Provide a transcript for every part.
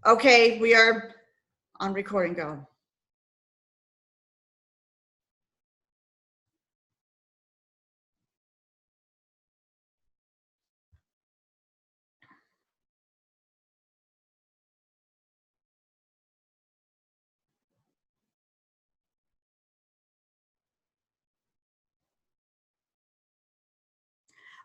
Okay, we are on recording, go.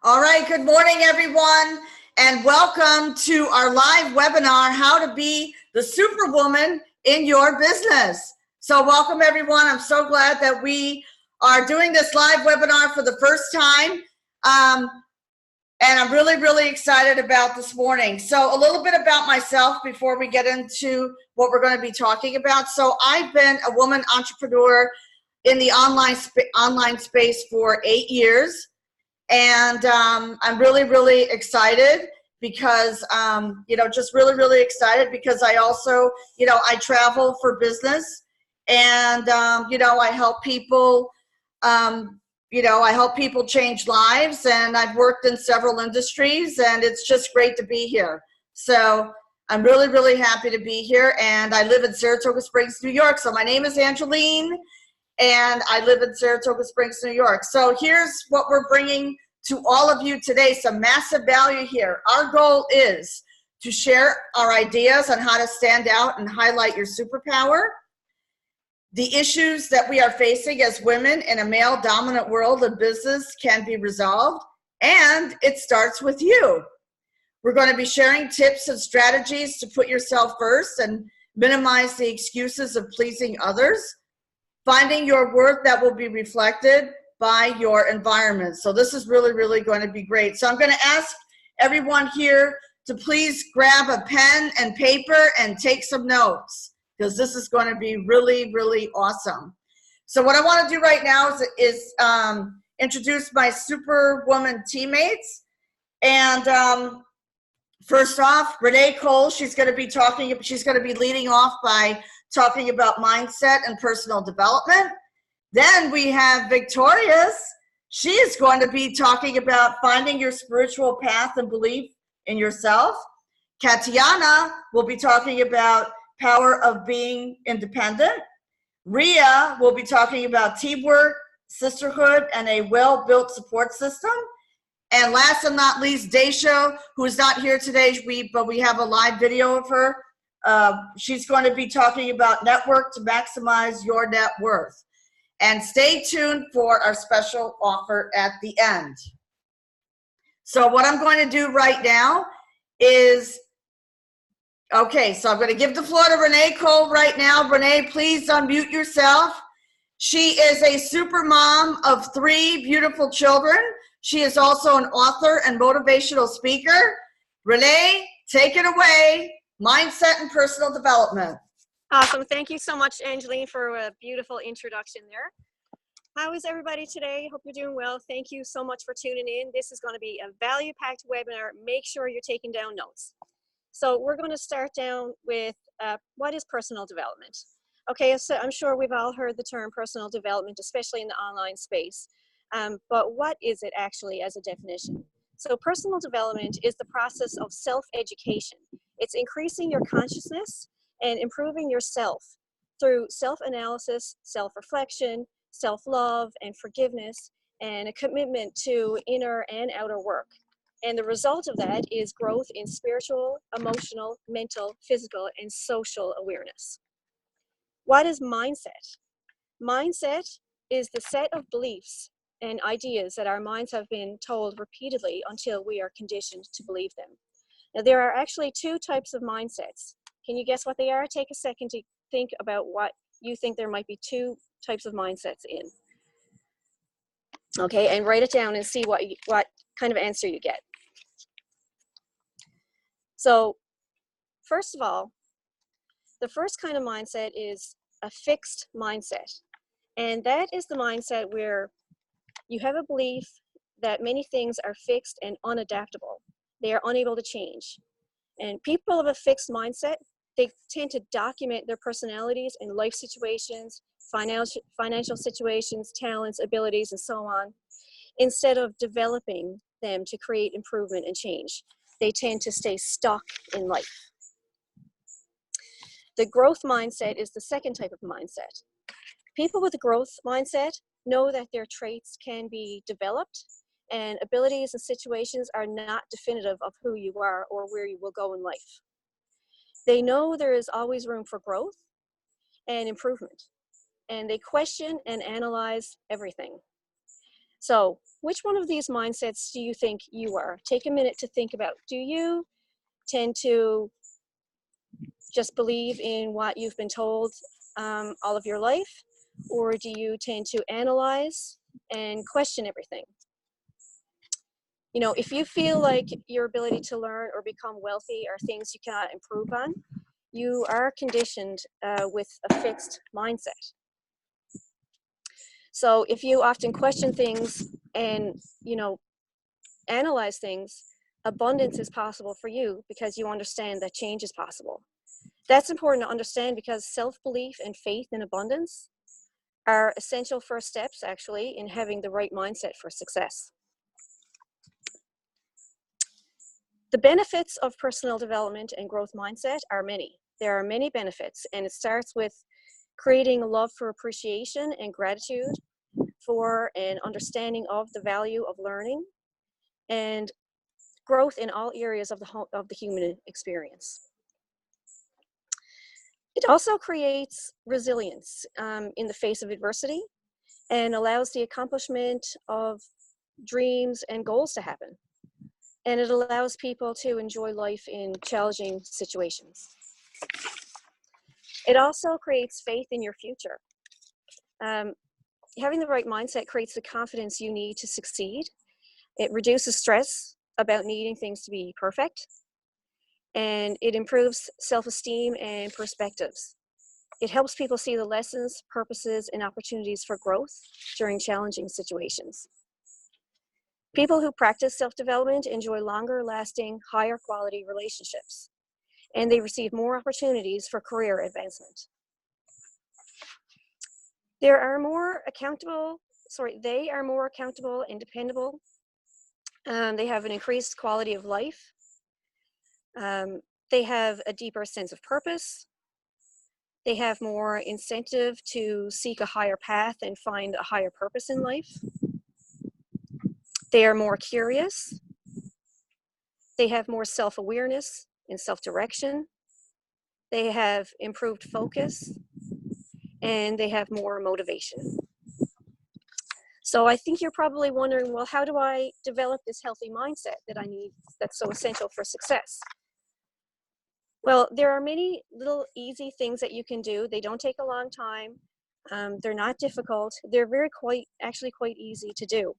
All right, good morning, everyone, and welcome to our live webinar, How to Be the Superwoman in Your Business. So welcome, everyone. I'm so glad that we are doing this live webinar for the first time. And I'm really, really excited about this morning. So a little bit about myself before we get into what we're going to be talking about. So I've been a woman entrepreneur in the online space for 8 years. And I'm really, really excited because, just really, really excited because I also, I travel for business and, I help people, I help people change lives, and I've worked in several industries, and it's just great to be here. So I'm really, really happy to be here, and I live in Saratoga Springs, New York. So my name is Angeline, and I live in Saratoga Springs, New York. So here's what we're bringing to all of you today, some massive value here. Our goal is to share our ideas on how to stand out and highlight your superpower, the issues that we are facing as women in a male-dominant world of business can be resolved, and it starts with you. We're going to be sharing tips and strategies to put yourself first and minimize the excuses of pleasing others, finding your worth that will be reflected by your environment. So this is really, really going to be great. So I'm going to ask everyone here to please grab a pen and paper and take some notes, because this is going to be really, really awesome. So what I want to do right now is introduce my Superwoman teammates. And first off, Renee Cole, she's going to be leading off by talking about mindset and personal development. Then we have Victorious. She is going to be talking about finding your spiritual path and belief in yourself. Katiana will be talking about power of being independent. Ria will be talking about teamwork, sisterhood, and a well-built support system. And last but not least, Daisha, who is not here today, but we have a live video of her. She's going to be talking about network to maximize your net worth. And stay tuned for our special offer at the end. So what I'm going to do right now is, okay, so I'm going to give the floor to Renee Cole right now. Renee, please unmute yourself. She is a super mom of 3 beautiful children. She is also an author and motivational speaker. Renee, take it away. Mindset and personal development. Awesome. Thank you so much, Angeline, for a beautiful introduction there. How is everybody today? Hope you're doing well. Thank you so much for tuning in. This is going to be a value-packed webinar. Make sure you're taking down notes. So we're going to start down with what is personal development? Okay, so I'm sure we've all heard the term personal development, especially in the online space. But what is it actually as a definition? So personal development is the process of self-education. It's increasing your consciousness and improving yourself through self-analysis, self-reflection, self-love, and forgiveness, and a commitment to inner and outer work. And the result of that is growth in spiritual, emotional, mental, physical, and social awareness. What is mindset? Mindset is the set of beliefs and ideas that our minds have been told repeatedly until we are conditioned to believe them. Now, there are actually 2 types of mindsets. Can you guess what they are? Take a second to think about what you think there might be 2 types of mindsets in. Okay, and write it down and see what kind of answer you get. So, first of all, the first kind of mindset is a fixed mindset. And that is the mindset where you have a belief that many things are fixed and unadaptable. They are unable to change. And people of a fixed mindset, they tend to document their personalities and life situations, financial situations, talents, abilities, and so on, instead of developing them to create improvement and change. They tend to stay stuck in life. The growth mindset is the second type of mindset. People with a growth mindset know that their traits can be developed, and abilities and situations are not definitive of who you are or where you will go in life. They know there is always room for growth and improvement, and they question and analyze everything. So, which one of these mindsets do you think you are? Take a minute to think about. Do you tend to just believe in what you've been told all of your life? Or do you tend to analyze and question everything? You know, if you feel like your ability to learn or become wealthy are things you cannot improve on, you are conditioned with a fixed mindset. So if you often question things and, you know, analyze things, abundance is possible for you because you understand that change is possible. That's important to understand because self-belief and faith in abundance are essential first steps, actually, in having the right mindset for success. The benefits of personal development and growth mindset are many. There are many benefits, and it starts with creating a love for appreciation and gratitude for an understanding of the value of learning and growth in all areas of the human experience. It also creates resilience in the face of adversity and allows the accomplishment of dreams and goals to happen. And it allows people to enjoy life in challenging situations. It also creates faith in your future. Having the right mindset creates the confidence you need to succeed. It reduces stress about needing things to be perfect. And it improves self-esteem and perspectives. It helps people see the lessons, purposes, and opportunities for growth during challenging situations. People who practice self-development enjoy longer lasting, higher quality relationships, and they receive more opportunities for career advancement. They are more accountable and dependable. They have an increased quality of life. They have a deeper sense of purpose. They have more incentive to seek a higher path and find a higher purpose in life. They are more curious. They have more self-awareness and self-direction. They have improved focus, and they have more motivation. So I think you're probably wondering, well, how do I develop this healthy mindset that I need, that's so essential for success? Well, there are many little easy things that you can do. They don't take a long time. They're not difficult. They're actually quite easy to do.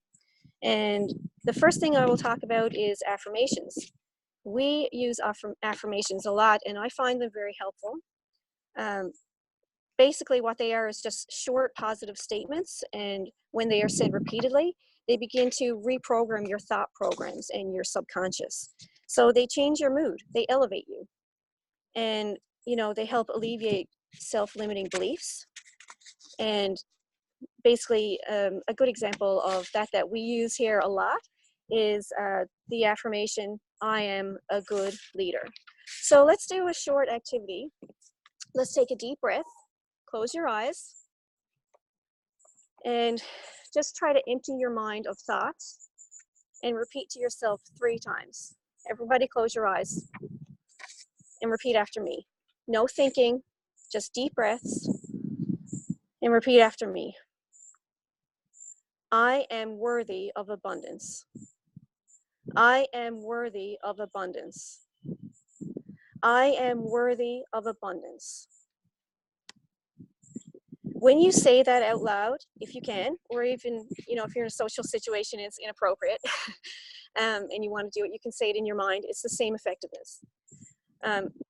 And the first thing I will talk about is affirmations. We use affirmations a lot, and I find them very helpful. Basically, what they are is just short positive statements, and when they are said repeatedly, they begin to reprogram your thought programs and your subconscious. So they change your mood, they elevate you. And, you know, they help alleviate self-limiting beliefs. And basically, a good example of that we use here a lot is the affirmation, I am a good leader. So let's do a short activity. Let's take a deep breath, close your eyes, and just try to empty your mind of thoughts and repeat to yourself 3 times. Everybody close your eyes and repeat after me. No thinking, just deep breaths, and repeat after me. I am worthy of abundance. I am worthy of abundance. I am worthy of abundance. When you say that out loud, if you can, or even, you know, if you're in a social situation and it's inappropriate and you want to do it, you can say it in your mind. It's the same effectiveness.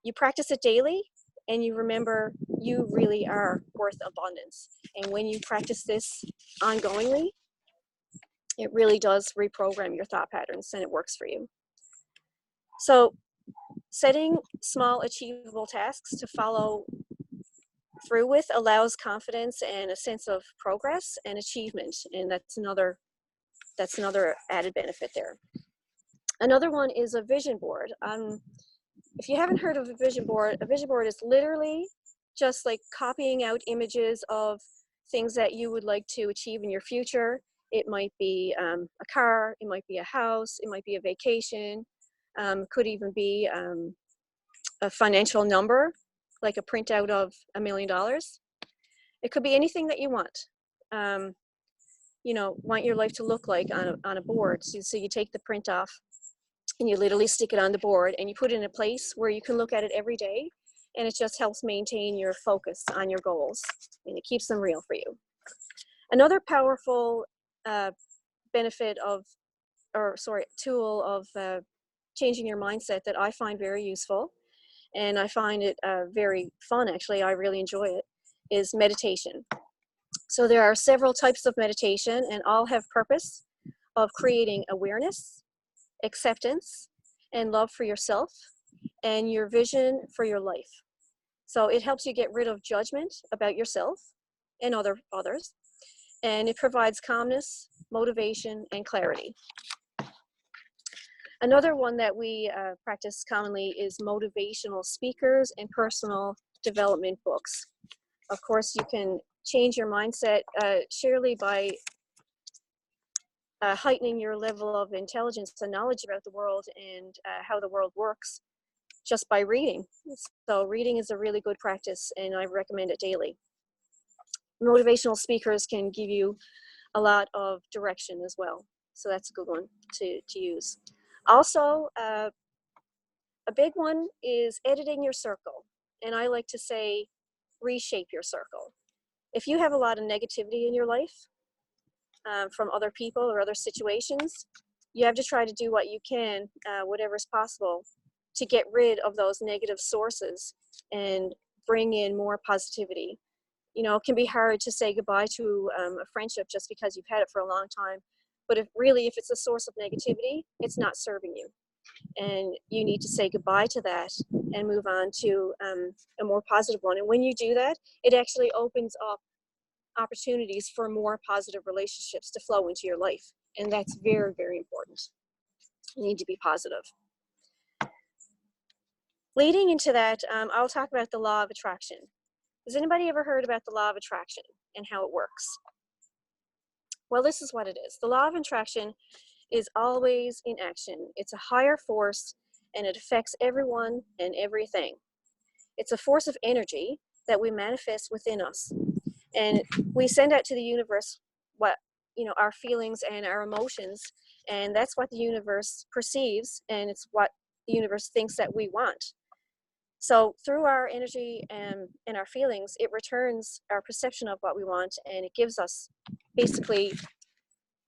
You practice it daily, and you remember you really are worth abundance. And when you practice this ongoingly, it really does reprogram your thought patterns, and it works for you. So setting small achievable tasks to follow through with allows confidence and a sense of progress and achievement, and that's another added benefit there. Another one is a vision board. If you haven't heard of a vision board is literally just like copying out images of things that you would like to achieve in your future. It might be a car, it might be a house, it might be a vacation, could even be a financial number, like a printout of $1 million. It could be anything that you want. You know, want your life to look like on a board. So you take the print off and you literally stick it on the board and you put it in a place where you can look at it every day, and it just helps maintain your focus on your goals and it keeps them real for you. Another powerful benefit of, tool of changing your mindset that I find very useful, and I find it very fun, actually, I really enjoy it, is meditation. So there are several types of meditation, and all have purpose of creating awareness, acceptance, and love for yourself and your vision for your life. So it helps you get rid of judgment about yourself and others, and it provides calmness, motivation, and clarity. Another one that we practice commonly is motivational speakers and personal development books. Of course, you can change your mindset surely by heightening your level of intelligence and knowledge about the world and how the world works just by reading. So reading is a really good practice, and I recommend it daily. Motivational speakers can give you a lot of direction as well. So that's a good one to use. Also, a big one is editing your circle. And I like to say, reshape your circle. If you have a lot of negativity in your life from other people or other situations, you have to try to do what you can, whatever is possible, to get rid of those negative sources and bring in more positivity. You know, it can be hard to say goodbye to a friendship just because you've had it for a long time. But if it's a source of negativity, it's not serving you. And you need to say goodbye to that and move on to a more positive one. And when you do that, it actually opens up opportunities for more positive relationships to flow into your life. And that's very, very important. You need to be positive. Leading into that, I'll talk about the law of attraction. Has anybody ever heard about the law of attraction and how it works? Well, this is what it is. The law of attraction is always in action. It's a higher force, and it affects everyone and everything. It's a force of energy that we manifest within us. And we send out to the universe what, our feelings and our emotions, and that's what the universe perceives, and it's what the universe thinks that we want. So through our energy and our feelings, it returns our perception of what we want, and it gives us, basically,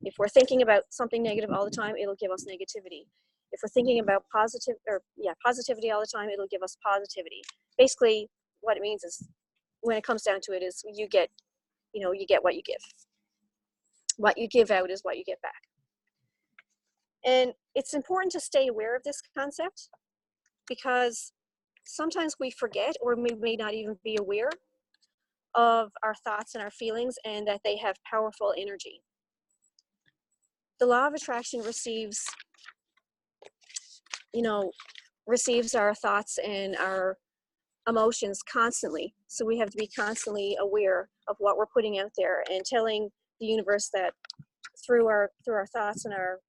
if we're thinking about something negative all the time, it'll give us negativity. If we're thinking about positivity all the time, it'll give us positivity. Basically, what it means is, when it comes down to it, is you get what you give. What you give out is what you get back. And it's important to stay aware of this concept, because sometimes we forget, or we may not even be aware of our thoughts and our feelings, and that they have powerful energy. The law of attraction receives our thoughts and our emotions constantly. So we have to be constantly aware of what we're putting out there, and telling the universe that through our thoughts and our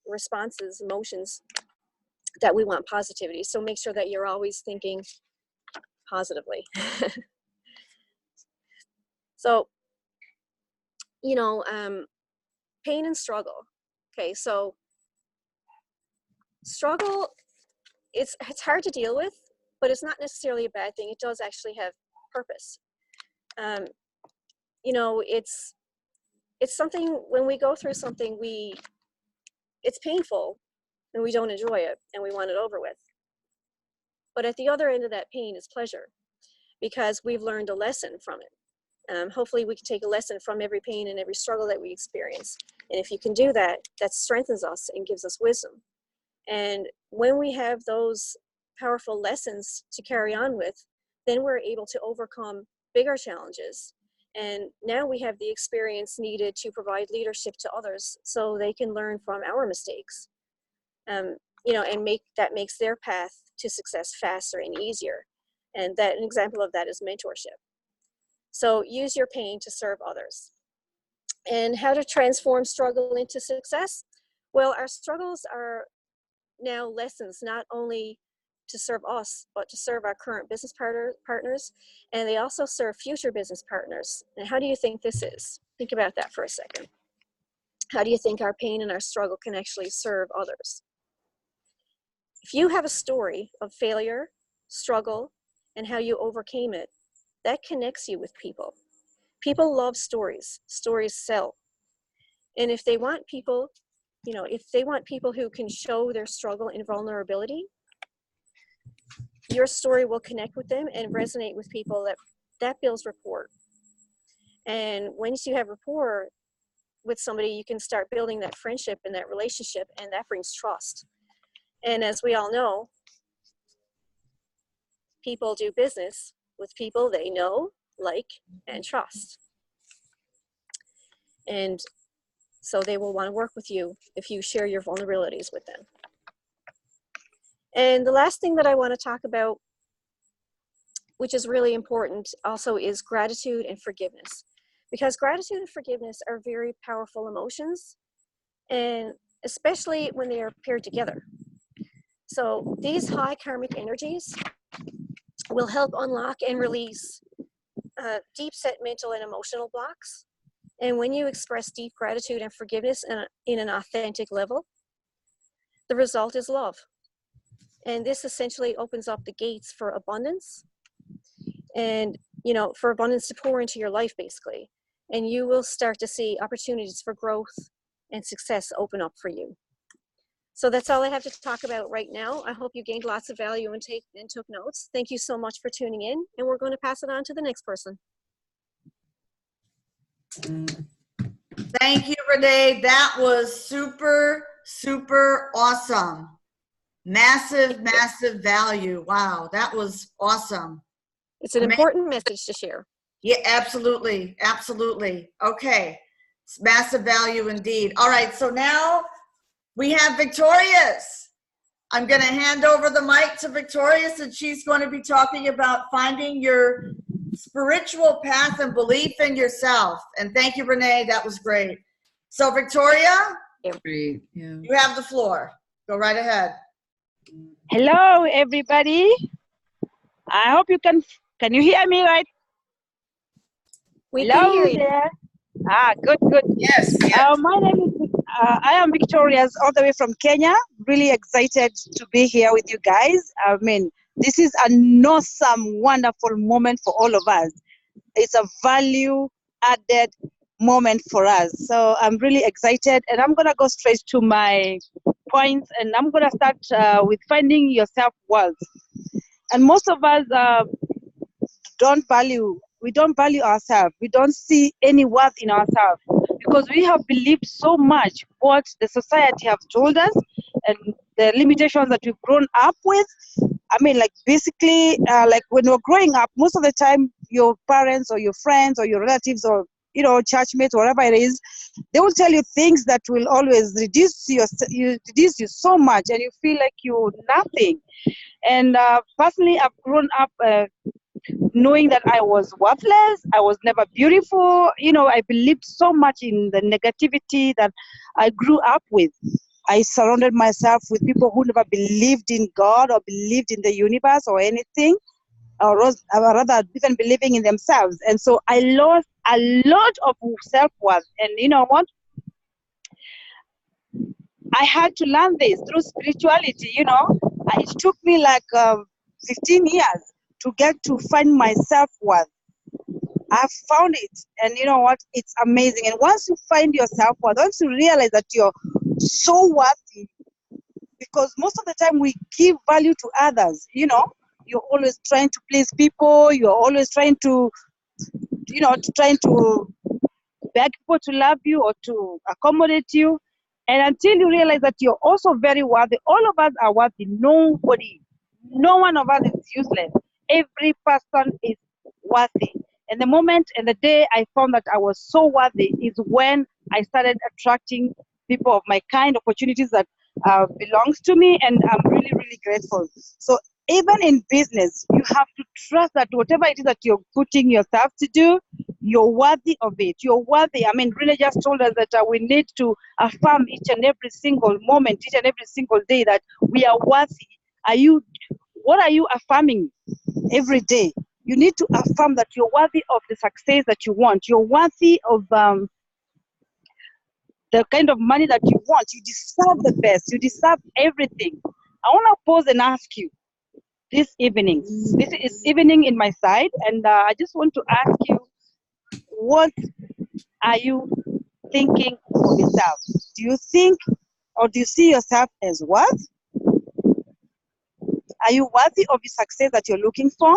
responses, emotions, that we want positivity. So make sure that you're always thinking positively. So, pain and struggle. Okay, so struggle, it's hard to deal with, but it's not necessarily a bad thing. It does actually have purpose. It's something, when we go through something, it's painful and we don't enjoy it and we want it over with. But at the other end of that pain is pleasure, because we've learned a lesson from it. Hopefully we can take a lesson from every pain and every struggle that we experience. And if you can do that, that strengthens us and gives us wisdom. And when we have those powerful lessons to carry on with, then we're able to overcome bigger challenges. And now we have the experience needed to provide leadership to others, so they can learn from our mistakes. And makes their path to success faster and easier. And that an example of that is mentorship. So use your pain to serve others. And how to transform struggle into success? Well, our struggles are now lessons, not only to serve us, but to serve our current business partners, and they also serve future business partners. And how do you think this is? Think about that for a second. How do you think our pain and our struggle can actually serve others? If you have a story of failure, struggle, and how you overcame it, that connects you with people. People love stories. Stories sell. And if they want people, if they want people who can show their struggle and vulnerability, your story will connect with them and resonate with people. That builds rapport. And once you have rapport with somebody, you can start building that friendship and that relationship, and that brings trust. And as we all know, people do business with people they know, like, and trust. And so they will want to work with you if you share your vulnerabilities with them. And the last thing that I want to talk about, which is really important also, is gratitude and forgiveness. Because gratitude and forgiveness are very powerful emotions, and especially when they are paired together. So these high karmic energies will help unlock and release deep set mental and emotional blocks. And when you express deep gratitude and forgiveness in an authentic level, the result is love. And this essentially opens up the gates for abundance and, for abundance to pour into your life, basically. And you will start to see opportunities for growth and success open up for you. So that's all I have to talk about right now. I hope you gained lots of value and took notes. Thank you so much for tuning in, and we're going to pass it on to the next person. Thank you, Renee. That was super, super awesome. Massive, massive value. Wow, that was awesome. It's an important message to share. Yeah, absolutely. Absolutely. Okay. It's massive value indeed. All right. So now we have Victorious. I'm going to hand over the mic to Victorious, and she's going to be talking about finding your spiritual path and belief in yourself. And thank you, Renee. That was great. So Victoria, Great. Yeah. you have the floor. Go right ahead. Hello, everybody. I hope you can you hear me right? We Hello can hear you. there. Good. Yes. My name is, I am Victoria, all the way from Kenya. Really excited to be here with you guys. I mean, this is an awesome, wonderful moment for all of us. It's a value added moment for us. So I'm really excited, and I'm going to go straight to my points, and I'm going to start with finding your self-worth. And most of us don't value ourselves. We don't see any worth in ourselves because we have believed so much what the society have told us and the limitations that we've grown up with. I mean, like basically, like when you're growing up, most of the time your parents or your friends or your relatives or churchmates, whatever it is, they will tell you things that will always reduce you so much, and you feel like you're nothing. And personally, I've grown up knowing that I was worthless, I was never beautiful. I believed so much in the negativity that I grew up with. I surrounded myself with people who never believed in God or believed in the universe or anything, or rather even believing in themselves. And so I lost a lot of self-worth. And you know what? I had to learn this through spirituality. It took me like 15 years to get to find my self-worth. I've found it, and you know what? It's amazing. And once you find your self-worth, once you realize that you're so worthy, because most of the time we give value to others, you're always trying to please people, you're always trying to beg people to love you or to accommodate you. And until you realize that you're also very worthy, all of us are worthy. No one of us is useless. Every person is worthy. And the moment and the day I found that I was so worthy is when I started attracting people of my kind, opportunities that belongs to me, and I'm really, really grateful. So Even in business, you have to trust that whatever it is that you're putting yourself to do, you're worthy of it. You're worthy. I mean, really just told us that we need to affirm each and every single moment, each and every single day that we are worthy. What are you affirming every day? You need to affirm that you're worthy of the success that you want. You're worthy of the kind of money that you want. You deserve the best. You deserve everything. I want to pause and ask you this evening. This is evening in my side, and I just want to ask you, what are you thinking of yourself? Do you think or do you see yourself as worth? Are you worthy of the success that you're looking for?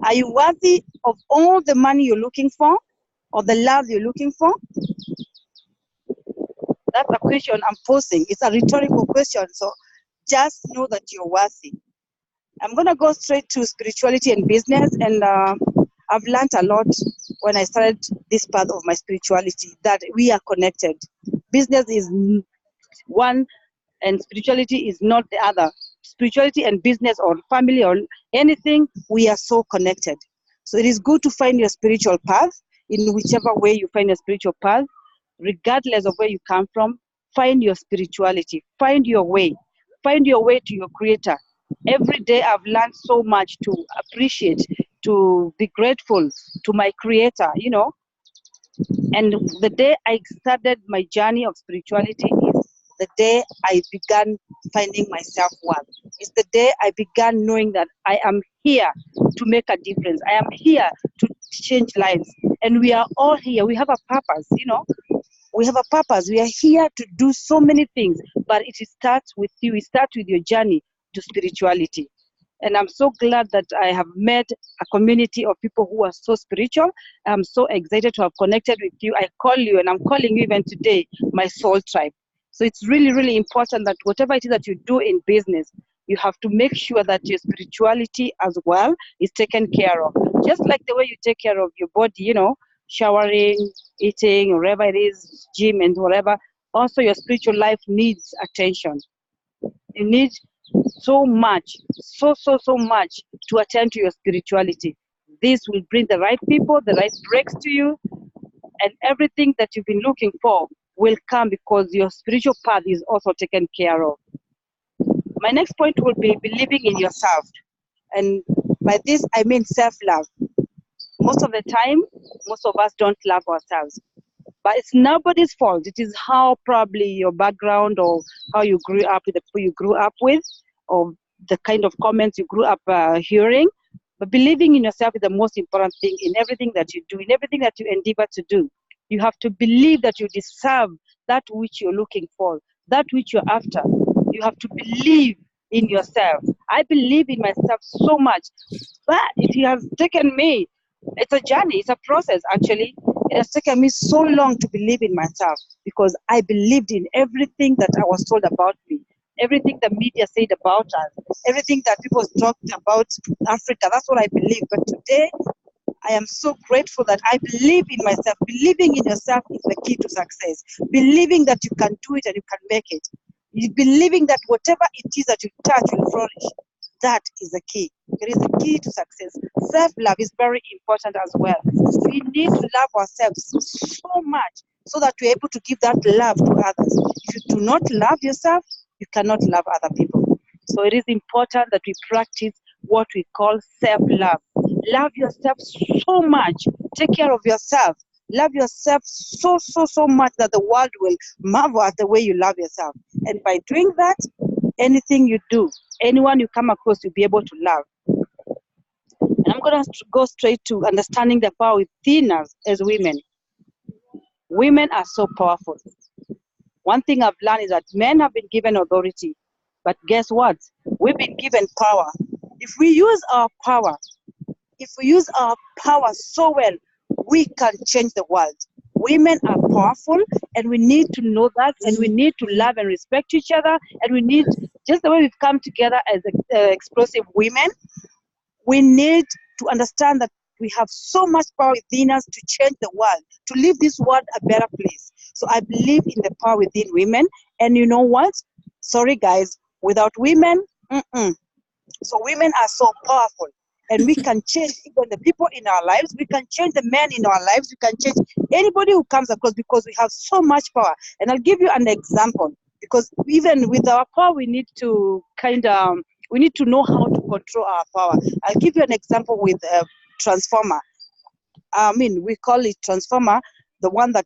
Are you worthy of all the money you're looking for or the love you're looking for? That's a question I'm posing. It's a rhetorical question, so just know that you're worthy. I'm going to go straight to spirituality and business, and I've learned a lot when I started this path of my spirituality, that we are connected. Business is one and spirituality is not the other. Spirituality and business or family or anything, we are so connected. So it is good to find your spiritual path in whichever way you find your spiritual path, regardless of where you come from. Find your spirituality, find your way to your creator. Every day I've learned so much to appreciate, to be grateful to my creator, you know. And the day I started my journey of spirituality is the day I began finding my self-worth. It's the day I began knowing that I am here to make a difference. I am here to change lives. And we are all here. We have a purpose, you know. We have a purpose. We are here to do so many things, but it starts with you. It starts with your journey to spirituality. And I'm so glad that I have met a community of people who are so spiritual. I'm so excited to have connected with you. I call you, and I'm calling you even today, my soul tribe. So it's really, really important that whatever it is that you do in business, you have to make sure that your spirituality as well is taken care of. Just like the way you take care of your body, you know, showering, eating, whatever it is, gym and whatever. Also, your spiritual life needs attention. You need so much, so much to attend to your spirituality. This will bring the right people, the right breaks to you, and everything that you've been looking for will come because your spiritual path is also taken care of. My next point will be believing in yourself. And by this, I mean self-love. Most of the time, most of us don't love ourselves. But it's nobody's fault. It is how probably your background or how you grew up with the people you grew up with, or the kind of comments you grew up hearing. But believing in yourself is the most important thing in everything that you do, in everything that you endeavor to do. You have to believe that you deserve that which you're looking for, that which you're after. You have to believe in yourself. I believe in myself so much, but it has taken me, it's a journey, it's a process actually. It has taken me so long to believe in myself because I believed in everything that I was told about me, everything the media said about us, everything that people talked about Africa. That's what I believe. But today, I am so grateful that I believe in myself. Believing in yourself is the key to success. Believing that you can do it and you can make it. Believing that whatever it is that you touch will flourish. That is the key. It is the key to success. Self-love is very important as well. We need to love ourselves so much so that we're able to give that love to others. If you do not love yourself, you cannot love other people. So it is important that we practice what we call self-love. Love yourself so much. Take care of yourself. Love yourself so much that the world will marvel at the way you love yourself. And by doing that, anything you do, anyone you come across, you'll be able to love. And I'm going to go straight to understanding the power within us as women. Women are so powerful. One thing I've learned is that men have been given authority, but guess what? We've been given power. If we use our power so well, we can change the world. Women are powerful, and we need to know that, and we need to love and respect each other, and we need, just the way we've come together as explosive women, we need to understand that we have so much power within us to change the world, to leave this world a better place. So I believe in the power within women, and you know what? Sorry guys, without women, Mm-mm. So women are so powerful, and we can change even the people in our lives. We can change the men in our lives. We can change anybody who comes across, because we have so much power. And I'll give you an example, because even with our power, we need to we need to know how to control our power. I'll give you an example with a transformer. I mean, we call it transformer, the one that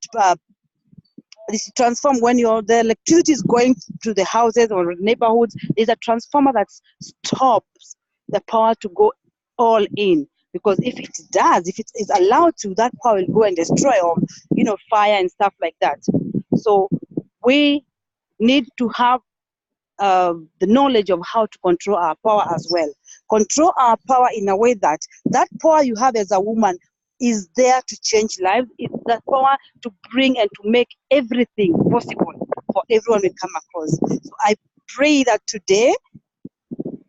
this transform when the electricity is going to the houses or neighborhoods. There's a transformer that stops the power to go all in, because if it does, if it is allowed to, that power will go and destroy, or fire and stuff like that. So we need to have the knowledge of how to control our power as well. Control our power in a way that that power you have as a woman is there to change lives. It's that power to bring and to make everything possible for everyone we come across. So I pray that today,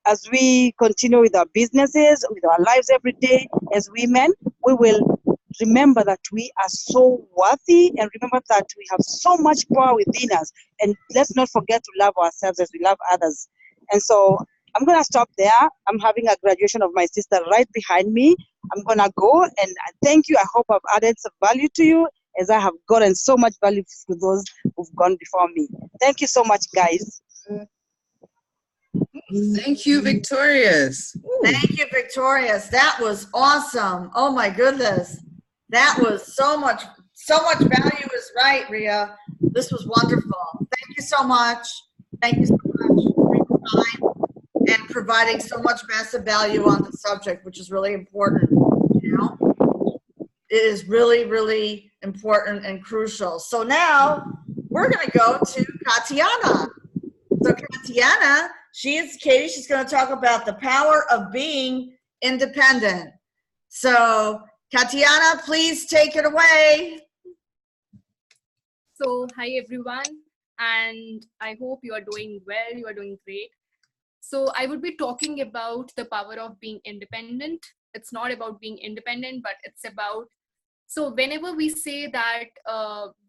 as we continue with our businesses, with our lives every day as women, we will remember that we are so worthy, and remember that we have so much power within us. And let's not forget to love ourselves as we love others. And so I'm going to stop there. I'm having a graduation of my sister right behind me. I'm going to go, and I thank you. I hope I've added some value to you, as I have gotten so much value to those who've gone before me. Thank you so much, guys. Thank you, Victorious. Thank you, Victorious. That was awesome. Oh my goodness. That was so much value is right, Ria. This was wonderful. Thank you so much. Thank you so much for your time and providing so much massive value on the subject, which is really important. It is really, really important and crucial. So now we're going to go to Katiana. So Katiana, Katie, she's going to talk about the power of being independent. So Katiana, please take it away. So hi everyone, and I hope you are doing well, you are doing great. So I would be talking about the power of being independent. It's not about being independent, but it's about, so whenever we say that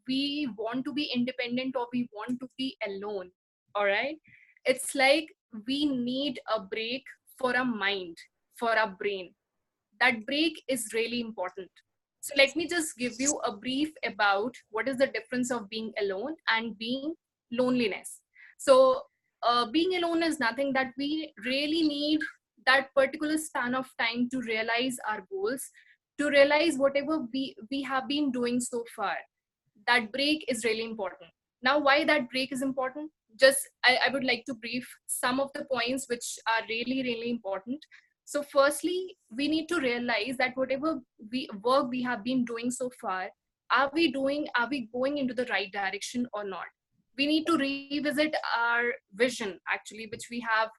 we want to be independent or we want to be alone, all right, it's like we need a break for our mind, for our brain. That break is really important. So let me just give you a brief about what is the difference of being alone and being loneliness. So being alone is nothing that we really need that particular span of time to realize our goals, to realize whatever we have been doing so far. That break is really important. Now, why that break is important? Just I would like to brief some of the points which are really, really important. So firstly, we need to realize that whatever work we have been doing so far, are we going into the right direction or not? We need to revisit our vision, actually, which we have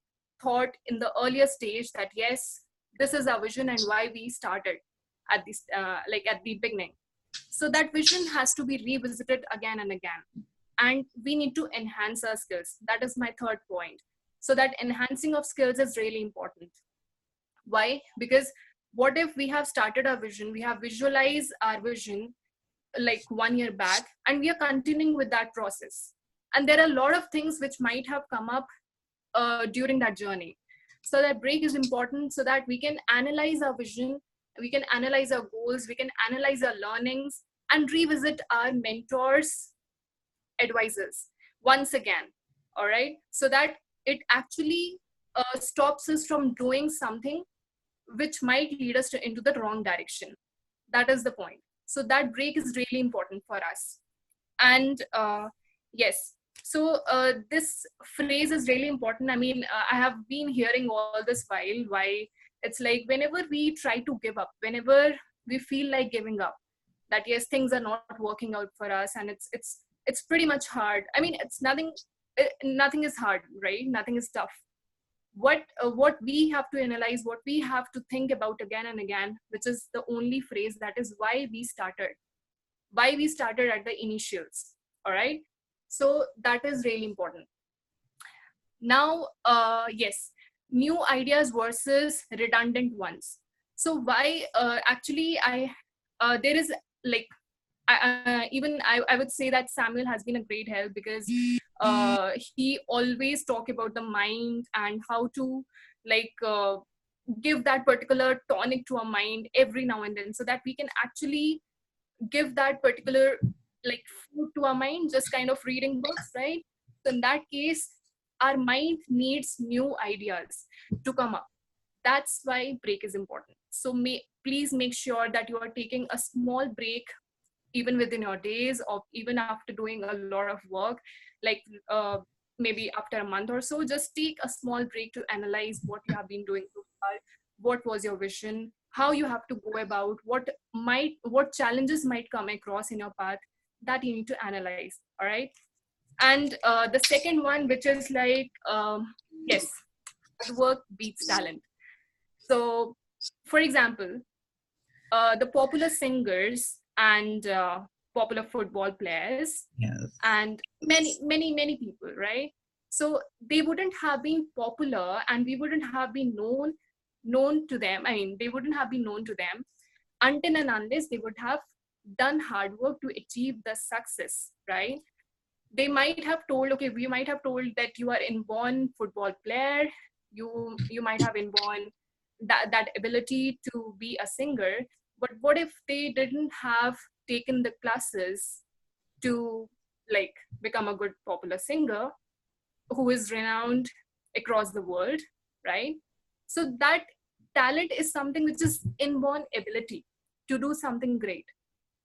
thought in the earlier stage that yes, this is our vision and why we started at this, at the beginning. So that vision has to be revisited again and again. And we need to enhance our skills. That is my third point. So that enhancing of skills is really important. Why? Because what if we have started our vision, we have visualized our vision like 1 year back, and we are continuing with that process. And there are a lot of things which might have come up during that journey. So that break is important so that we can analyze our vision, we can analyze our goals, we can analyze our learnings, and revisit our mentors, advisors once again. All right. So that it actually stops us from doing something which might lead us into the wrong direction. That is the point. So that break is really important for us. And yes, so this phrase is really important. I mean, I have been hearing all this while, why it's like whenever we try to give up, whenever we feel like giving up, that yes, things are not working out for us, and it's pretty much hard. I mean, it's nothing is hard, right? Nothing is tough. What we have to analyze, what we have to think about again and again, which is the only phrase, that is why we started at the initials. All right. So that is really important. Now, yes, new ideas versus redundant ones. So why actually there is, like, I would say that Samuel has been a great help, because he always talk about the mind and how to like give that particular tonic to our mind every now and then, so that we can actually give that particular like food to our mind, just kind of reading books, right? So in that case, our mind needs new ideas to come up. That's why break is important. So please make sure that you are taking a small break, even within your days, or even after doing a lot of work, like maybe after a month or so. Just take a small break to analyze what you have been doing so far, what was your vision, how you have to go about, what challenges might come across in your path, that you need to analyze. All right. And the second one, which is like yes, hard work beats talent. So for example, the popular singers and popular football players Yes. and many people, right? So they wouldn't have been popular, and we wouldn't have been known to them. I mean, they wouldn't have been known to them until and unless they would have done hard work to achieve the success, right? They might have told, okay, we might have told that you are inborn football player, you might have inborn that ability to be a singer. But what if they didn't have taken the classes to like become a good popular singer who is renowned across the world, right? So that talent is something which is inborn ability to do something great.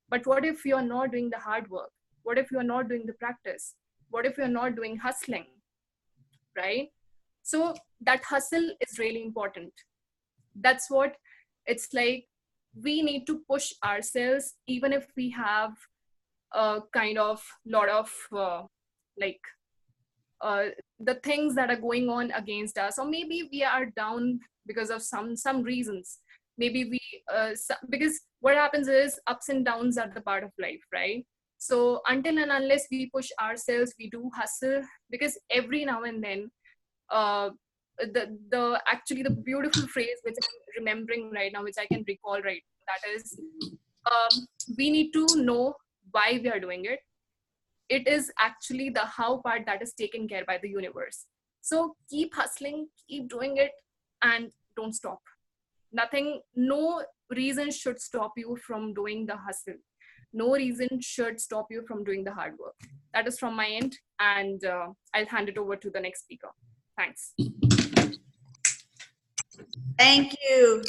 But what if you're not doing the hard work? What if you're not doing the practice? What if you're not doing hustling, right? So that hustle is really important. That's what it's like. We need to push ourselves, even if we have a kind of lot of like uh, the things that are going on against us, or maybe we are down because of some reasons. Maybe because what happens is ups and downs are the part of life, right? So until and unless we push ourselves, we do hustle, because every now and then uh, the actually the beautiful phrase which I'm remembering right now, which I can recall right now, that is we need to know why we are doing it. It is actually the how part that is taken care by the universe. So keep hustling, keep doing it, and don't stop. Nothing, no reason should stop you from doing the hustle. No reason should stop you from doing the hard work. That is from my end, and I'll hand it over to the next speaker. Thanks. Thank you.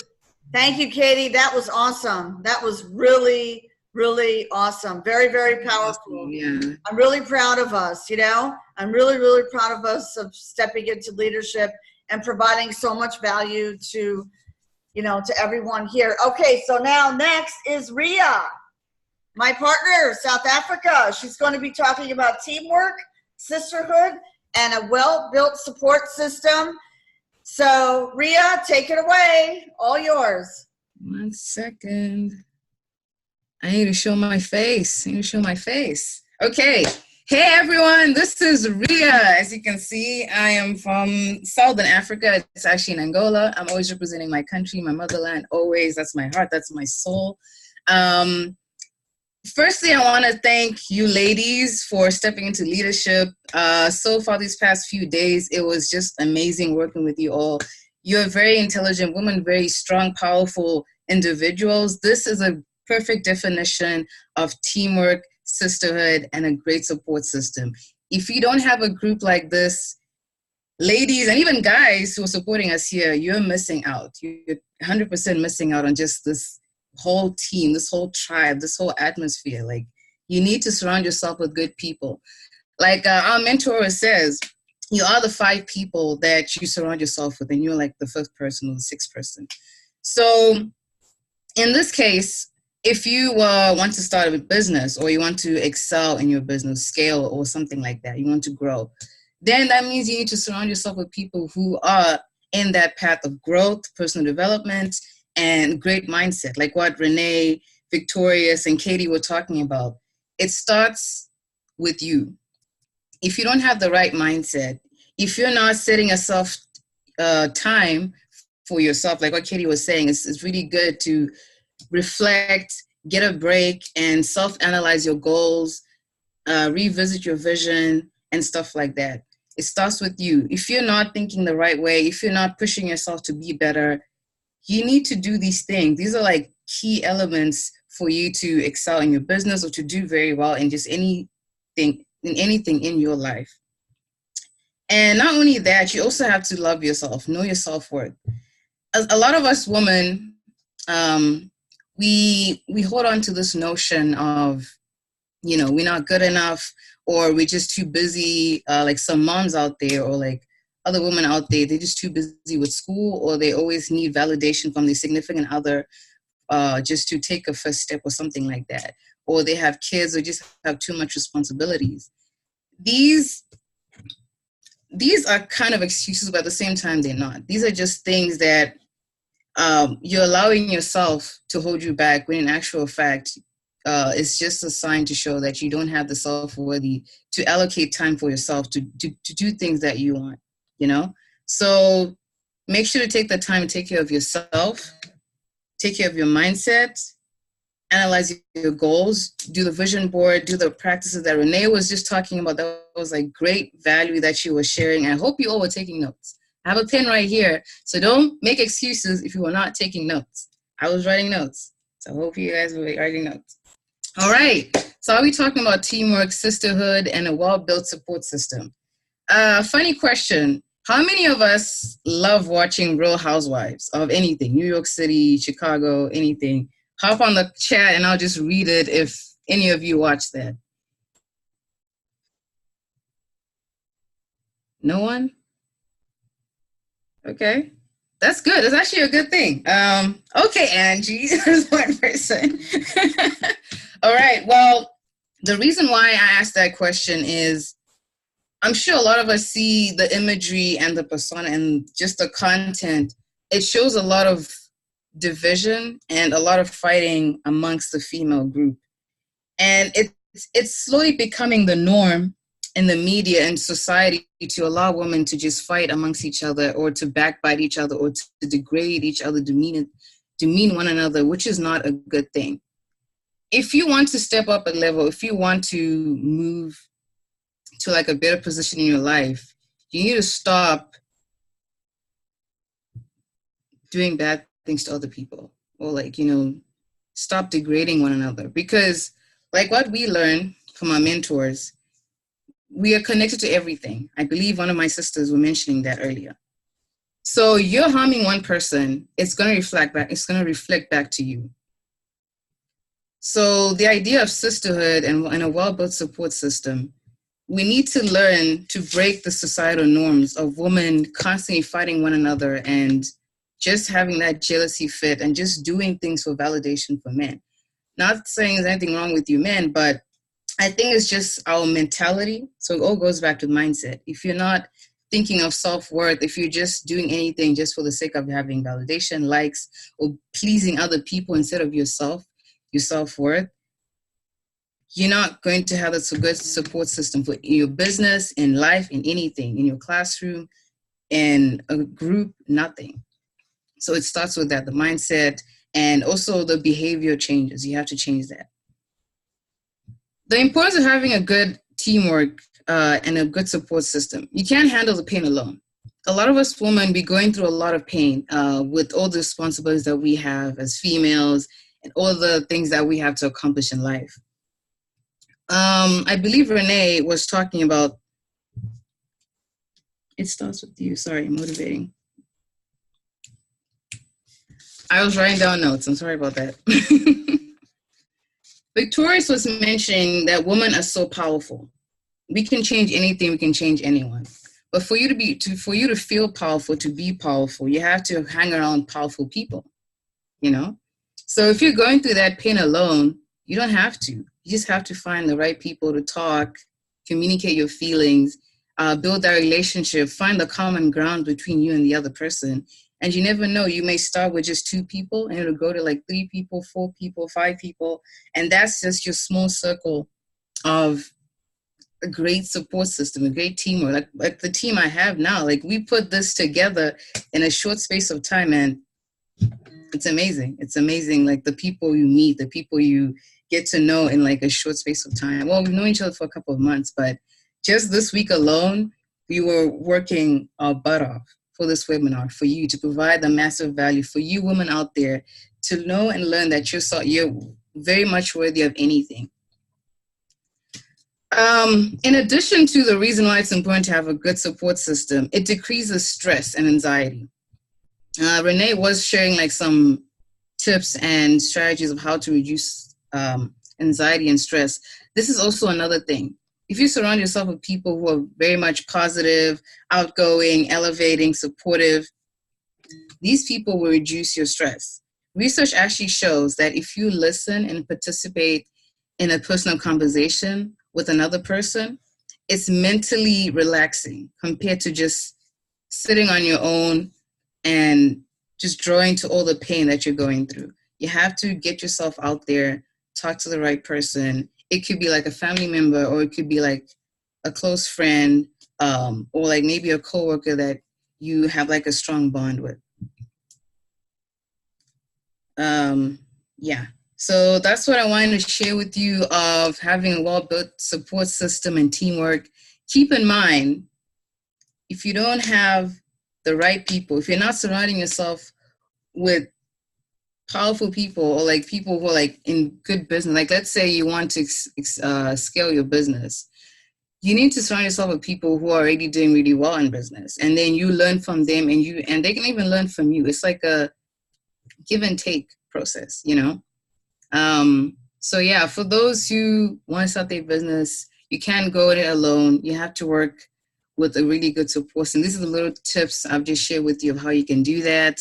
Thank you, Katie. That was awesome. That was really, really awesome. Very, very powerful. Yeah. I'm really proud of us, you know? I'm really, really proud of us of stepping into leadership and providing so much value to, you know, to everyone here. Okay, so now next is Ria, my partner, South Africa. She's going to be talking about teamwork, sisterhood, and a well-built support system. So, Ria, take it away. All yours. 1 second. I need to show my face. Okay. Hey, everyone. This is Ria. As you can see, I am from Southern Africa. It's actually in Angola. I'm always representing my country, my motherland, always. That's my heart. That's my soul. Firstly, I want to thank you ladies for stepping into leadership. So far these past few days, it was just amazing working with you all. You're very intelligent women, very strong, powerful individuals. This is a perfect definition of teamwork, sisterhood, and a great support system. If you don't have a group like this, ladies and even guys who are supporting us here, you're missing out. You're 100% missing out on just this whole team, this whole tribe, this whole atmosphere. Like, you need to surround yourself with good people. Like our mentor says, you are the 5 people that you surround yourself with, and you're like the 5th person or the 6th person. So in this case, if you want to start a business, or you want to excel in your business, scale or something like that, you want to grow, then that means you need to surround yourself with people who are in that path of growth, personal development, and great mindset, like what Renee, Victorious, and Katie were talking about. It starts with you. If you don't have the right mindset, if you're not setting yourself time for yourself, like what Katie was saying, it's really good to reflect, get a break and self-analyze your goals, revisit your vision and stuff like that. It starts with you. If you're not thinking the right way, if you're not pushing yourself to be better, you need to do these things. These are like key elements for you to excel in your business or to do very well in just anything in your life. And not only that, you also have to love yourself, know your self-worth. A lot of us women, we hold on to this notion of, we're not good enough, or we're just too busy, like some moms out there or like other women out there, they're just too busy with school, or they always need validation from their significant other just to take a first step or something like that. Or they have kids or just have too much responsibilities. These are kind of excuses, but at the same time, they're not. These are just things that you're allowing yourself to hold you back, when in actual fact, it's just a sign to show that you don't have the self-worthy to allocate time for yourself to do things that you want, So make sure to take the time to take care of yourself, take care of your mindset, analyze your goals, do the vision board, do the practices that Renee was just talking about. That was like great value that she was sharing. I hope you all were taking notes. I have a pen right here, so don't make excuses if you were not taking notes. I was writing notes, so I hope you guys were writing notes. All right, so are we talking about teamwork, sisterhood, and a well-built support system? Funny question. How many of us love watching Real Housewives of anything? New York City, Chicago, anything? Hop on the chat and I'll just read it if any of you watch that. No one? Okay. That's good. It's actually a good thing. Okay, Angie, there's one person. All right. Well, the reason why I asked that question is I'm sure a lot of us see the imagery and the persona and just the content. It shows a lot of division and a lot of fighting amongst the female group. And it's slowly becoming the norm in the media and society to allow women to just fight amongst each other, or to backbite each other, or to degrade each other, demean one another, which is not a good thing. If you want to step up a level, if you want to move to like a better position in your life, you need to stop doing bad things to other people, or like, stop degrading one another. Because like what we learn from our mentors, we are connected to everything. I believe one of my sisters were mentioning that earlier. So you're harming one person, it's going to reflect back to you. So the idea of sisterhood and a well-built support system, we need to learn to break the societal norms of women constantly fighting one another and just having that jealousy fit and just doing things for validation for men. Not saying there's anything wrong with you men, but I think it's just our mentality. So it all goes back to mindset. If you're not thinking of self-worth, if you're just doing anything just for the sake of having validation, likes, or pleasing other people instead of yourself, your self-worth, you're not going to have a good support system for your business, in life, in anything, in your classroom, in a group, nothing. So it starts with that, the mindset, and also the behavior changes. You have to change that. The importance of having a good teamwork and a good support system. You can't handle the pain alone. A lot of us women be going through a lot of pain with all the responsibilities that we have as females and all the things that we have to accomplish in life. I believe Renee was talking about, it starts with you, sorry, motivating. I was writing down notes, I'm sorry about that. Victorious was mentioning that women are so powerful. We can change anything, we can change anyone. But for you to feel powerful, to be powerful, you have to hang around powerful people, So if you're going through that pain alone, you don't have to. You just have to find the right people to talk, communicate your feelings, build that relationship, find the common ground between you and the other person. And you never know, you may start with just 2 people and it'll go to like 3 people, 4 people, 5 people. And that's just your small circle of a great support system, a great teamwork. Like the team I have now, like we put this together in a short space of time and It's amazing. It's amazing. Like the people you meet, the people you get to know in like a short space of time. Well, we've known each other for a couple of months, but just this week alone, we were working our butt off for this webinar, for you to provide the massive value for you women out there to know and learn that you're very much worthy of anything. In addition to the reason why it's important to have a good support system, it decreases stress and anxiety. Renee was sharing like some tips and strategies of how to reduce anxiety and stress. This is also another thing. If you surround yourself with people who are very much positive, outgoing, elevating, supportive, these people will reduce your stress. Research actually shows that if you listen and participate in a personal conversation with another person, it's mentally relaxing compared to just sitting on your own and just drawing to all the pain that you're going through. You have to get yourself out there, talk to the right person. It could be like a family member, or it could be like a close friend, or like maybe a coworker that you have like a strong bond with. Yeah. So that's what I wanted to share with you of having a well-built support system and teamwork. Keep in mind, if you don't have the right people, if you're not surrounding yourself with powerful people or like people who are like in good business, like let's say you want to scale your business, you need to surround yourself with people who are already doing really well in business, and then you learn from them, and they can even learn from you. It's like a give and take process, you know. So yeah, for those who want to start their business, you can't go it alone. You have to work with a really good support. And these are the little tips I've just shared with you of how you can do that.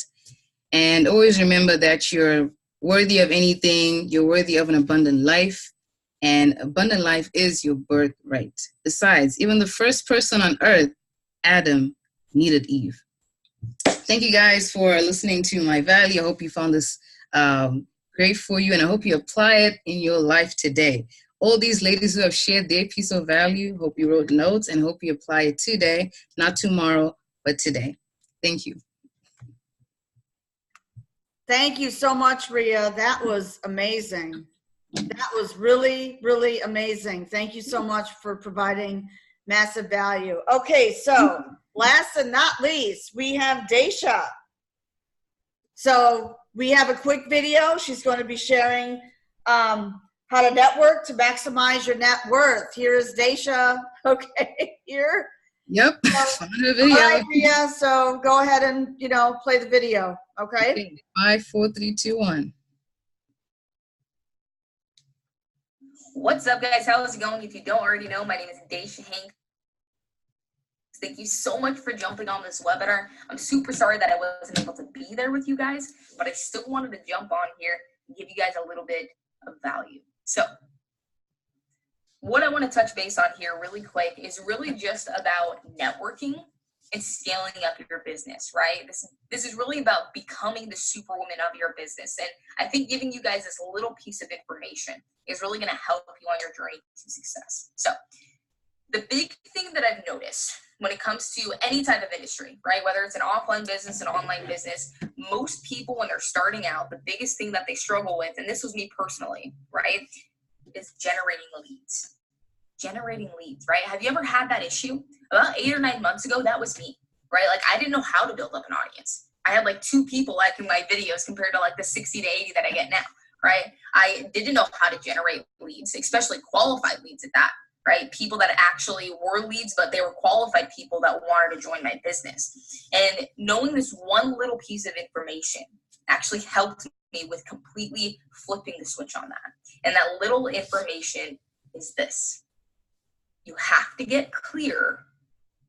And always remember that you're worthy of anything. You're worthy of an abundant life. And abundant life is your birthright. Besides, even the first person on earth, Adam, needed Eve. Thank you guys for listening to my value. I hope you found this great for you, and I hope you apply it in your life today. All these ladies who have shared their piece of value, hope you wrote notes and hope you apply it today, not tomorrow, but today. Thank you. Thank you so much, Ria. That was amazing. That was really, really amazing. Thank you so much for providing massive value. Okay, so last and not least, we have Daisha. So we have a quick video. She's going to be sharing how to network to maximize your net worth. Here's Daisha. Okay, here. Yep. All right, Ria. So go ahead and play the video. Okay. 5, 4, 3, 2, 1. What's up, guys? How's it going? If you don't already know, my name is Daisha Hank. Thank you so much for jumping on this webinar. I'm super sorry that I wasn't able to be there with you guys, but I still wanted to jump on here and give you guys a little bit of value. So what I want to touch base on here really quick is really just about networking and scaling up your business, right? This is really about becoming the superwoman of your business. And I think giving you guys this little piece of information is really going to help you on your journey to success. So the big thing that I've noticed when it comes to any type of industry, right? Whether it's an offline business, an online business, most people when they're starting out, the biggest thing that they struggle with, and this was me personally, right, is generating leads. Generating leads, right? Have you ever had that issue? About 8 or 9 months ago, that was me, right? Like I didn't know how to build up an audience. I had like 2 people liking my videos compared to like the 60 to 80 that I get now, right? I didn't know how to generate leads, especially qualified leads at that. Right? People that actually were leads, but they were qualified people that wanted to join my business. And knowing this one little piece of information actually helped me with completely flipping the switch on that. And that little information is this. You have to get clear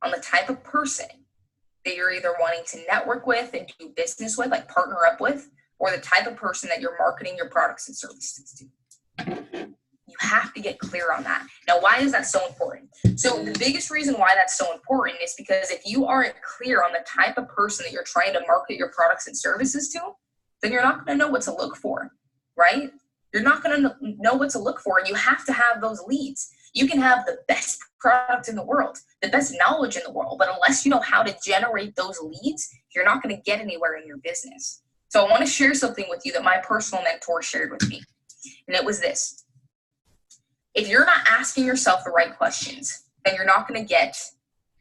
on the type of person that you're either wanting to network with and do business with, like partner up with, or the type of person that you're marketing your products and services to. You have to get clear on that. Now, why is that so important? So the biggest reason why that's so important is because if you aren't clear on the type of person that you're trying to market your products and services to, then you're not going to know what to look for, right? You're not going to know what to look for, and you have to have those leads. You can have the best product in the world, the best knowledge in the world, but unless you know how to generate those leads, you're not going to get anywhere in your business. So I want to share something with you that my personal mentor shared with me. And it was this. If you're not asking yourself the right questions, then you're not going to get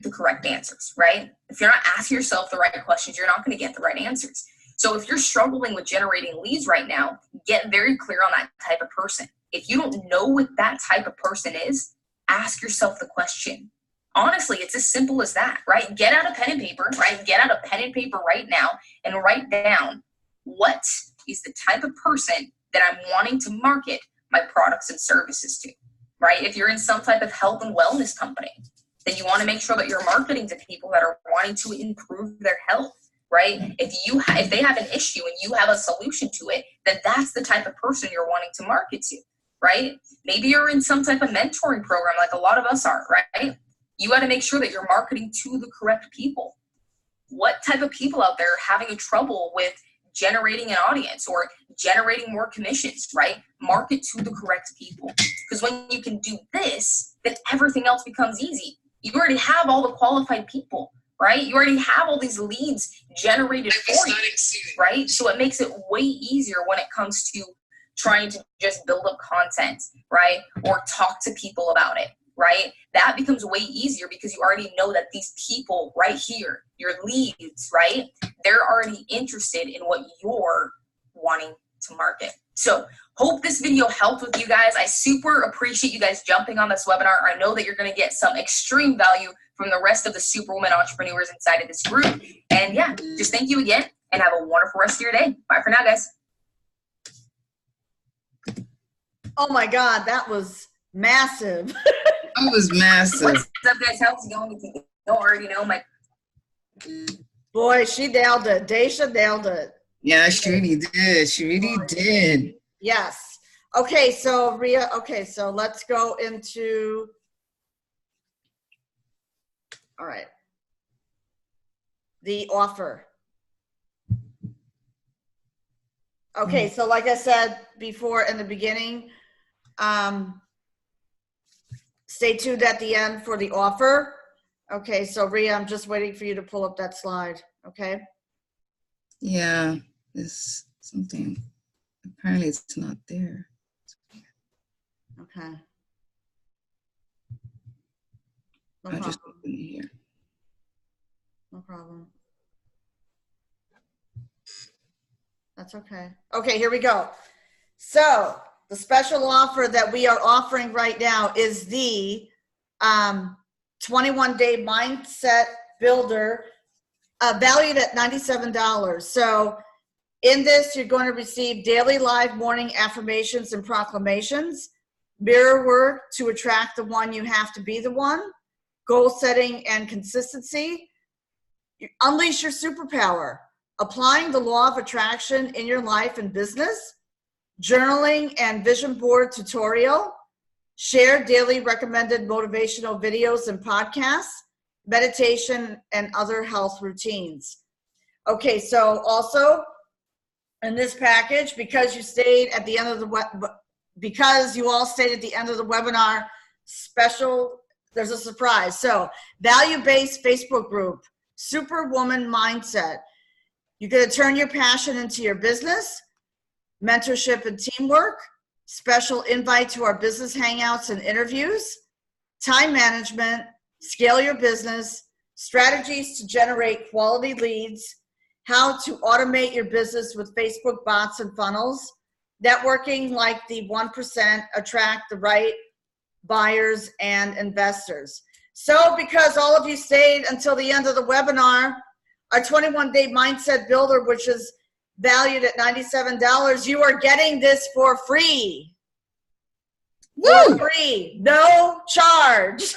the correct answers, right? If you're not asking yourself the right questions, you're not going to get the right answers. So if you're struggling with generating leads right now, get very clear on that type of person. If you don't know what that type of person is, ask yourself the question. Honestly, it's as simple as that, right? Get out a pen and paper, right? Get out a pen and paper right now and write down what is the type of person that I'm wanting to market my products and services to, right? If you're in some type of health and wellness company, then you want to make sure that you're marketing to people that are wanting to improve their health, right? If they have an issue and you have a solution to it, then that's the type of person you're wanting to market to, right? Maybe you're in some type of mentoring program like a lot of us are, right? You got to make sure that you're marketing to the correct people. What type of people out there are having a trouble with generating an audience or generating more commissions, right? Market to the correct people. Because when you can do this, then everything else becomes easy. You already have all the qualified people, right? You already have all these leads generated for you, right? So it makes it way easier when it comes to trying to just build up content, right? Or talk to people about it, right? That becomes way easier because you already know that these people right here, your leads, right? They're already interested in what you're wanting to market. So hope this video helped with you guys. I super appreciate you guys jumping on this webinar. I know that you're going to get some extreme value from the rest of the Superwoman entrepreneurs inside of this group. And yeah, just thank you again and have a wonderful rest of your day. Bye for now, guys. Oh my God, that was massive. That was massive. What's up, guys? How's it going? If you don't already know, my Boy, she nailed it. Daisha nailed it. Yeah, she really did. She really did. Yes. Okay, so Rhea, okay, so let's go into, all right, the offer. Okay, so like I said before in the beginning, stay tuned at the end for the offer. Okay, so Rhea, I'm just waiting for you to pull up that slide, okay? Yeah, there's something. Apparently it's not there. Okay. No I'll just problem. open it here. No problem. That's okay. Okay, here we go. So the special offer that we are offering right now is the 21-day mindset builder valued at $97. So in this, you're going to receive daily live morning affirmations and proclamations, mirror work to attract the one you have to be the one, goal setting and consistency, unleash your superpower, applying the law of attraction in your life and business, journaling and vision board tutorial, share daily recommended motivational videos and podcasts, meditation, and other health routines. Okay, so also in this package, because you stayed at the end of the because you all stayed at the end of the webinar special, there's a surprise. So value-based Facebook group, Superwoman Mindset. You're going to turn your passion into your business, mentorship and teamwork, special invite to our business hangouts and interviews, time management, scale your business, strategies to generate quality leads, how to automate your business with Facebook bots and funnels, networking like the 1%, attract the right buyers and investors. So because all of you stayed until the end of the webinar, our 21-day mindset builder, which is valued at $97, you are getting this for free. Woo! For free, no charge.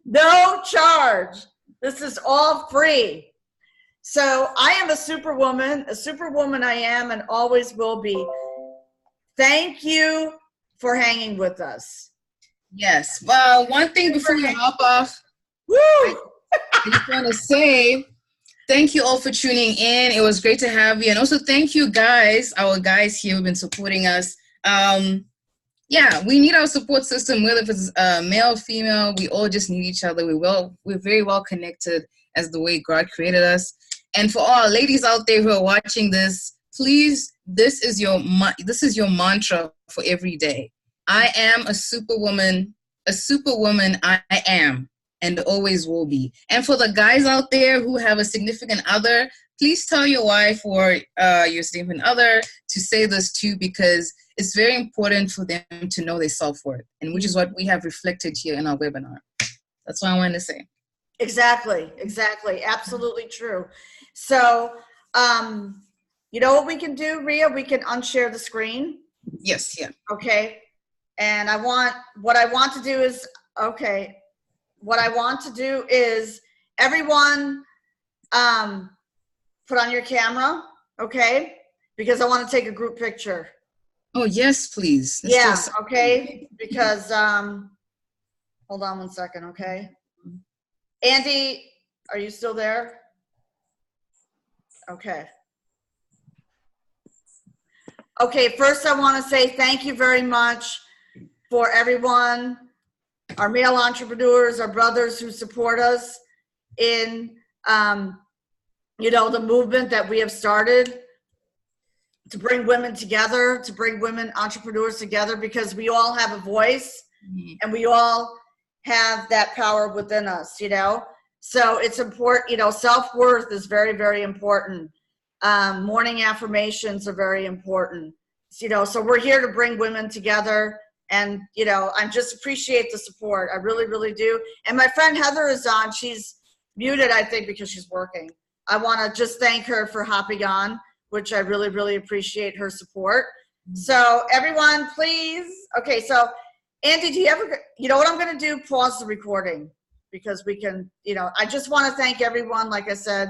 No charge. This is all free. So I am a superwoman I am and always will be. Thank you for hanging with us. Yes. Well, one thing before we hop off, Woo! I just want to say thank you all for tuning in. It was great to have you. And also thank you guys, our guys here who've been supporting us. Yeah, we need our support system, whether if it's male, female, we all just need each other. We're very well connected as the way God created us. And for all ladies out there who are watching this, please, this is your mantra for every day. I am a superwoman. A superwoman I am and always will be. And for the guys out there who have a significant other, please tell your wife or your significant other to say this too, because it's very important for them to know their self-worth, and which is what we have reflected here in our webinar. That's what I wanted to say. Exactly. Absolutely true. So, you know what we can do, Rhea? We can unshare the screen. Yes, yeah. Okay. And what I want to do is everyone, put on your camera, okay? Because I want to take a group picture. Oh, yes, please. Let's okay? Because, hold on one second, okay? Andy, are you still there? Okay. Okay, first I want to say thank you very much for everyone, our male entrepreneurs, our brothers who support us in, you know, the movement that we have started to bring women together, to bring women entrepreneurs together, because we all have a voice and we all have that power within us, you know? So it's important, you know, self-worth is very, very important. Morning affirmations are very important, you know, so we're here to bring women together. And, you know, I just appreciate the support. I really, really do. And my friend Heather is on. She's muted, I think, because she's working. I want to just thank her for hopping on, which I really, really appreciate her support. So everyone, please. Okay, so Andy, do you ever, you know what I'm going to do? Pause the recording, because we can, you know, I just want to thank everyone, like I said,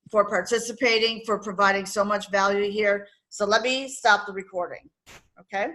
for participating, for providing so much value here. So let me stop the recording, okay?